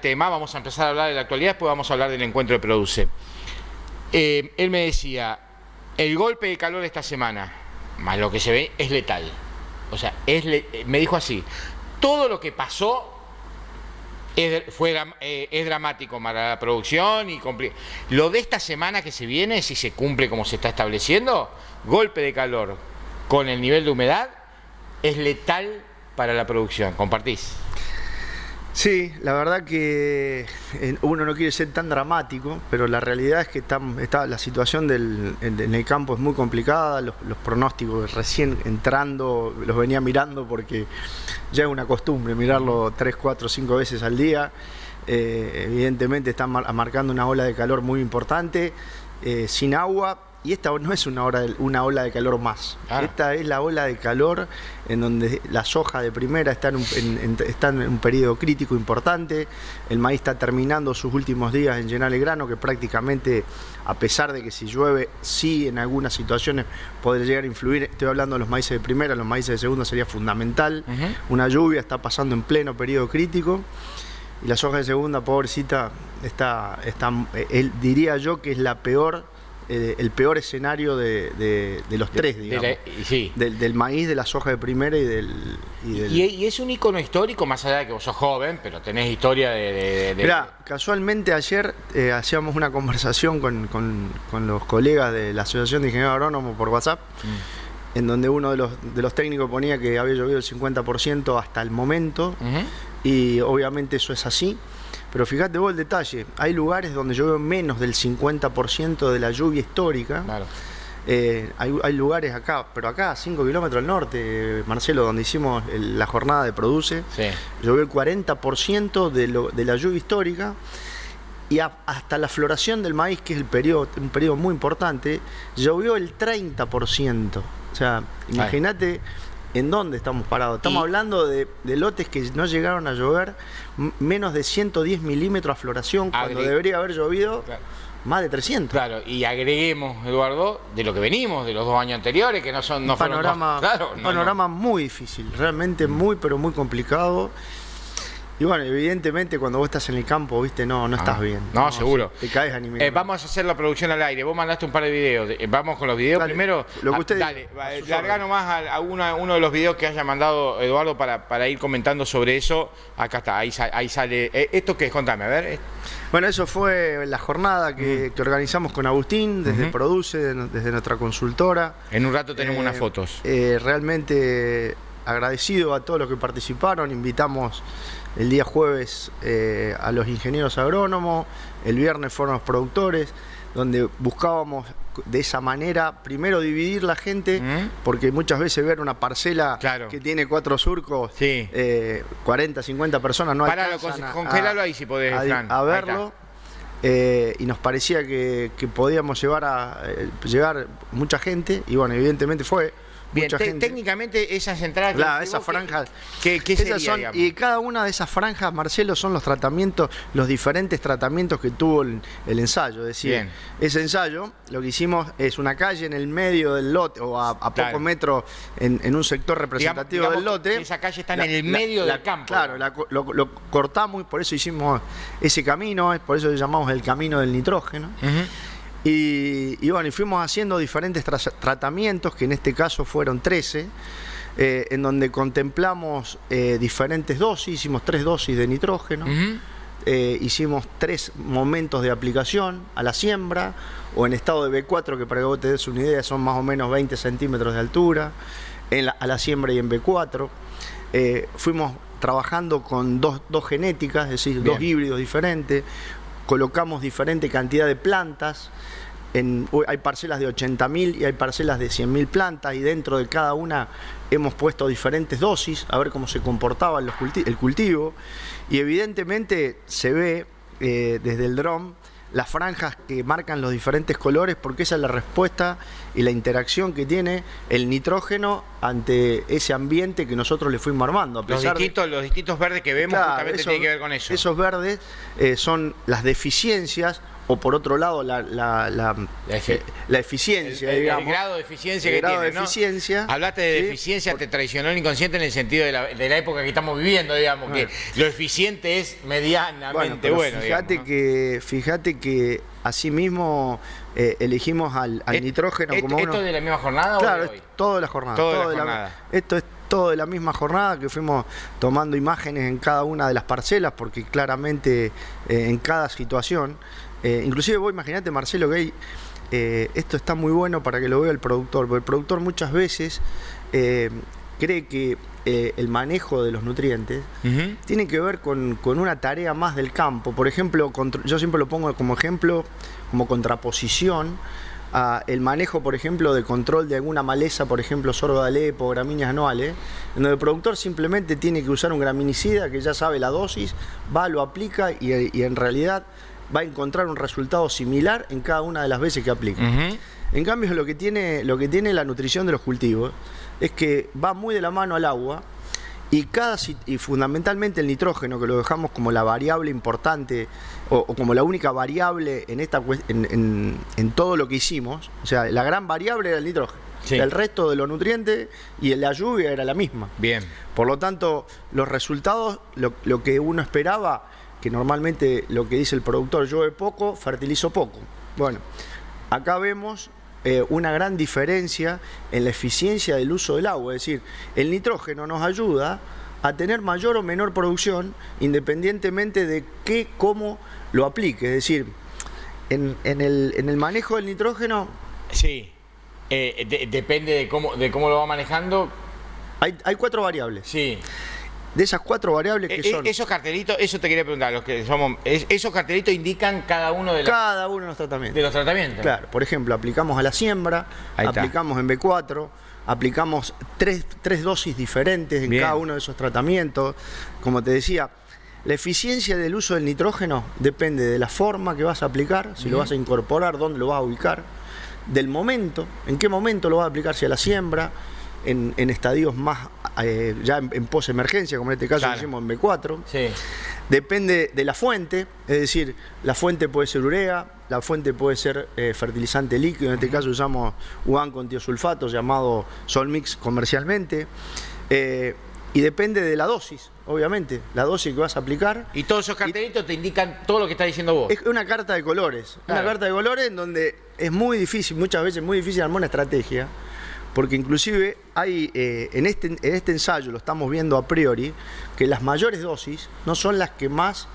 tema, vamos a empezar a hablar de la actualidad, después vamos a hablar del encuentro de Produce. Él me decía, el golpe de calor esta semana, más lo que se ve, es letal. O sea, me dijo así, todo lo que pasó es dramático para la producción y lo de esta semana que se viene, si se cumple como se está estableciendo, golpe de calor con el nivel de humedad, es letal para la producción. ¿Compartís? Sí, la verdad que uno no quiere ser tan dramático, pero la realidad es que la situación en el campo es muy complicada. Los pronósticos recién entrando los venía mirando porque ya es una costumbre mirarlo 3, 4, 5 veces al día. Evidentemente están marcando una ola de calor muy importante, sin agua. Y esta no es una ola de calor más. Claro. Esta es la ola de calor en donde la soja de primera está en un periodo crítico importante. El maíz está terminando sus últimos días en llenar el grano, que prácticamente, a pesar de que si llueve, sí en algunas situaciones podría llegar a influir. Estoy hablando de los maíces de primera, los maíces de segunda sería fundamental. Una lluvia está pasando en pleno periodo crítico. Y la soja de segunda, pobrecita, diría yo que es la peor. El peor escenario de los tres, digamos, sí. del maíz, de la soja de primera y es un icono histórico, más allá de que vos sos joven, pero tenés historia Mirá, casualmente ayer hacíamos una conversación con los colegas de la Asociación de Ingenieros Agrónomos por WhatsApp, en donde uno de los técnicos ponía que había llovido el 50% hasta el momento, y obviamente eso es así. Pero fíjate vos el detalle, hay lugares donde llueve menos del 50% de la lluvia histórica. Claro. Hay lugares acá, pero acá, 5 kilómetros al norte, Marcelo, donde hicimos la jornada de Produce, sí. Llovió el 40% de la lluvia histórica, y hasta la floración del maíz, que es un periodo muy importante, llovió el 30%. O sea, imagínate en dónde estamos parados. Estamos hablando de lotes que no llegaron a llover menos de 110 milímetros a floración, cuando debería haber llovido más de 300. Claro, y agreguemos, Eduardo, de lo que venimos, de los 2 años anteriores, que un panorama muy difícil, realmente muy, pero muy complicado. Y bueno, evidentemente cuando vos estás en el campo, viste, no estás bien. No, seguro. Te caes anímicamente. Vamos a hacer la producción al aire. Vos mandaste un par de videos. Vamos con los videos primero. Lo que usted dale, larga nomás a uno de los videos que haya mandado Eduardo para ir comentando sobre eso. Acá está, ahí sale. ¿Esto qué es? Contame, a ver. Bueno, eso fue la jornada que organizamos con Agustín, desde Produce, desde nuestra consultora. En un rato tenemos unas fotos. Realmente agradecido a todos los que participaron. Invitamos el día jueves a los ingenieros agrónomos, el viernes fueron los productores, donde buscábamos de esa manera, primero dividir la gente, porque muchas veces ver una parcela que tiene 4 surcos, 40, 50 personas no alcanzan congélalo ahí si podés, Fran. A verlo. Y nos parecía que podíamos llegar mucha gente, y bueno, evidentemente fue. Bien, técnicamente esas entradas... Claro, esas franjas... ¿Qué sería, y cada una de esas franjas, Marcelo, son los diferentes tratamientos que tuvo el ensayo. Es decir, ese ensayo, lo que hicimos es una calle en el medio del lote, o a pocos metros en un sector representativo del lote. Esa calle está en el medio del campo. Claro, lo cortamos, y por eso hicimos ese camino, por eso le llamamos el camino del nitrógeno. Y bueno, y fuimos haciendo diferentes tratamientos, que en este caso fueron 13, en donde contemplamos diferentes dosis. Hicimos 3 dosis de nitrógeno, hicimos 3 momentos de aplicación a la siembra, o en estado de B4, que para que vos te des una idea son más o menos 20 centímetros de altura, a la siembra y en B4. Fuimos trabajando con dos genéticas, es decir, 2 híbridos diferentes. Colocamos diferente cantidad de plantas. Hay parcelas de 80.000 y hay parcelas de 100.000 plantas, y dentro de cada una hemos puesto diferentes dosis a ver cómo se comportaba el cultivo. Y evidentemente se ve desde el dron las franjas que marcan los diferentes colores, porque esa es la respuesta y la interacción que tiene el nitrógeno ante ese ambiente que nosotros le fuimos armando. Los distintos verdes que vemos, justamente tienen que ver con eso. Esos verdes son las deficiencias o por otro lado la eficiencia, digamos. El grado de eficiencia que grado tiene, de eficiencia, ¿no? Hablaste de ¿sí? eficiencia, te traicionó el inconsciente en el sentido de la época que estamos viviendo, digamos, bueno, que lo eficiente es medianamente bueno. Fíjate, digamos, ¿no? fíjate que asimismo elegimos al nitrógeno como ¿Esto uno. de la misma jornada Claro, o es de hoy? toda la jornada. Toda la jornada. Esto es todo de la misma jornada, que fuimos tomando imágenes en cada una de las parcelas, porque claramente en cada situación, inclusive vos imaginate, Marcelo, que esto está muy bueno para que lo vea el productor, porque el productor muchas veces cree que el manejo de los nutrientes tiene que ver con una tarea más del campo. Por ejemplo, yo siempre lo pongo como ejemplo, como contraposición a el manejo, por ejemplo, de control de alguna maleza, por ejemplo, sorgo de Alepo, gramíneas anuales, en donde el productor simplemente tiene que usar un graminicida que ya sabe la dosis, va, lo aplica y en realidad va a encontrar un resultado similar en cada una de las veces que aplica. En cambio, lo que tiene la nutrición de los cultivos es que va muy de la mano al agua y fundamentalmente el nitrógeno, que lo dejamos como la variable importante o como la única variable en todo lo que hicimos. O sea, la gran variable era el nitrógeno. Sí. El resto de los nutrientes y la lluvia era la misma. Bien. Por lo tanto, los resultados, lo que uno esperaba, que normalmente lo que dice el productor, llueve poco, fertilizo poco. Bueno, acá vemos una gran diferencia en la eficiencia del uso del agua. Es decir, el nitrógeno nos ayuda a tener mayor o menor producción independientemente de cómo lo aplique. Es decir, en el manejo del nitrógeno... Sí, depende de cómo lo va manejando. Hay 4 variables. Sí. De esas 4 variables que son... Esos cartelitos, eso te quería preguntar, esos cartelitos indican cada uno de los tratamientos. Claro, por ejemplo, aplicamos a la siembra, aplicamos en B4, aplicamos tres dosis diferentes en cada uno de esos tratamientos. Como te decía, la eficiencia del uso del nitrógeno depende de la forma que vas a aplicar, si lo vas a incorporar, dónde lo vas a ubicar, del momento, en qué momento lo vas a aplicar, si a la siembra, en estadios más ya en post-emergencia, como en este caso lo hicimos en B4. Sí. Depende de la fuente, es decir, la fuente puede ser urea, la fuente puede ser fertilizante líquido, en este caso usamos UAN con tiosulfato, llamado Solmix comercialmente, y depende de la dosis, obviamente, la dosis que vas a aplicar. Y todos esos cartelitos te indican todo lo que estás diciendo vos. Es una carta de colores, una carta de colores en donde es muy difícil, muchas veces muy difícil armar una estrategia, porque inclusive hay en este ensayo, lo estamos viendo a priori, que las mayores dosis no son las que más,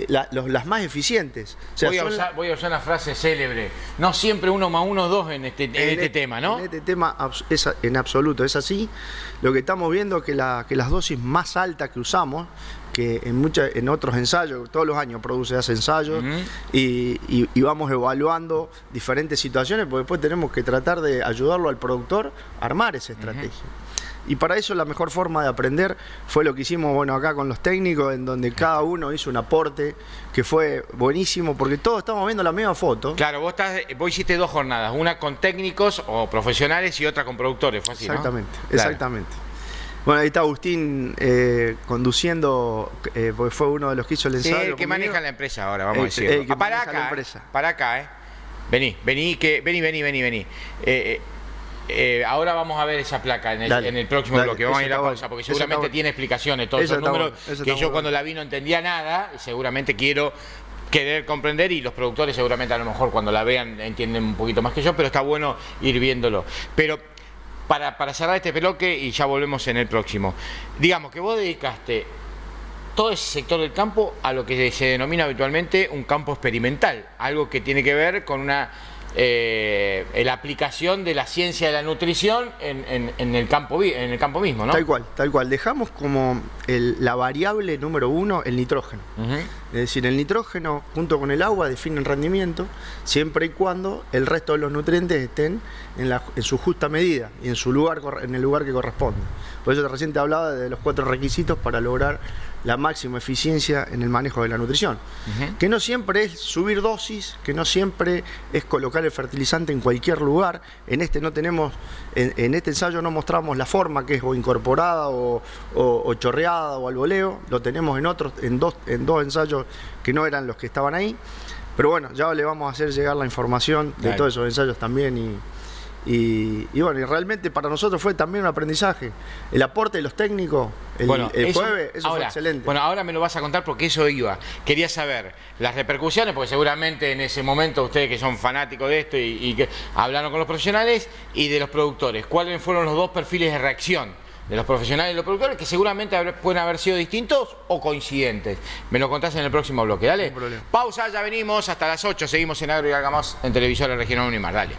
las más eficientes. O sea, voy a usar una frase célebre, no siempre 1 más 1 es 2 en este tema, ¿no? En este tema en absoluto es así. Lo que estamos viendo es que las dosis más altas que usamos, que en otros ensayos, todos los años hace ensayos, y vamos evaluando diferentes situaciones, porque después tenemos que tratar de ayudarlo al productor a armar esa estrategia. Y para eso la mejor forma de aprender fue lo que hicimos acá con los técnicos, en donde cada uno hizo un aporte que fue buenísimo, porque todos estamos viendo la misma foto. Claro, vos hiciste 2 jornadas, una con técnicos o profesionales y otra con productores, fue así, exactamente, ¿no? Exactamente. Bueno, ahí está Agustín conduciendo, porque fue uno de los que hizo el ensayo. Sí, el que maneja la empresa ahora, vamos a decirlo. Para acá, Vení. Ahora vamos a ver esa placa en el próximo bloque. Vamos a ir a la pausa, porque seguramente tiene explicaciones, todos esos números que yo cuando la vi no entendía nada, y seguramente quiero querer comprender, y los productores seguramente a lo mejor cuando la vean entienden un poquito más que yo, pero está bueno ir viéndolo. Pero para cerrar este bloque, y ya volvemos en el próximo, digamos que vos dedicaste todo ese sector del campo a lo que se denomina habitualmente un campo experimental, algo que tiene que ver con la aplicación de la ciencia de la nutrición en el campo mismo, ¿no? Tal cual. Dejamos como la variable número 1 el nitrógeno. Es decir, el nitrógeno junto con el agua definen rendimiento, siempre y cuando el resto de los nutrientes estén en su justa medida y en el lugar que corresponde. Por eso recién te hablaba de los 4 requisitos para lograr la máxima eficiencia en el manejo de la nutrición. Que no siempre es subir dosis, que no siempre es colocar el fertilizante en cualquier lugar. En este ensayo no mostramos la forma, que es o incorporada o chorreada o al voleo. Lo tenemos en dos ensayos que no eran los que estaban ahí. Pero bueno, ya le vamos a hacer llegar la información de todos esos ensayos también y bueno, y realmente para nosotros fue también un aprendizaje. El aporte de los técnicos el jueves, eso fue excelente. Bueno, ahora me lo vas a contar porque eso iba. Quería saber las repercusiones, porque seguramente en ese momento ustedes que son fanáticos de esto y que hablaron con los profesionales y de los productores, ¿cuáles fueron los dos perfiles de reacción de los profesionales y los productores, que seguramente pueden haber sido distintos o coincidentes? Me lo contás en el próximo bloque, dale. No hay problema. Pausa, ya venimos, hasta las 8, seguimos en Agro y Algo Más en Televisora Regional Unimar, dale.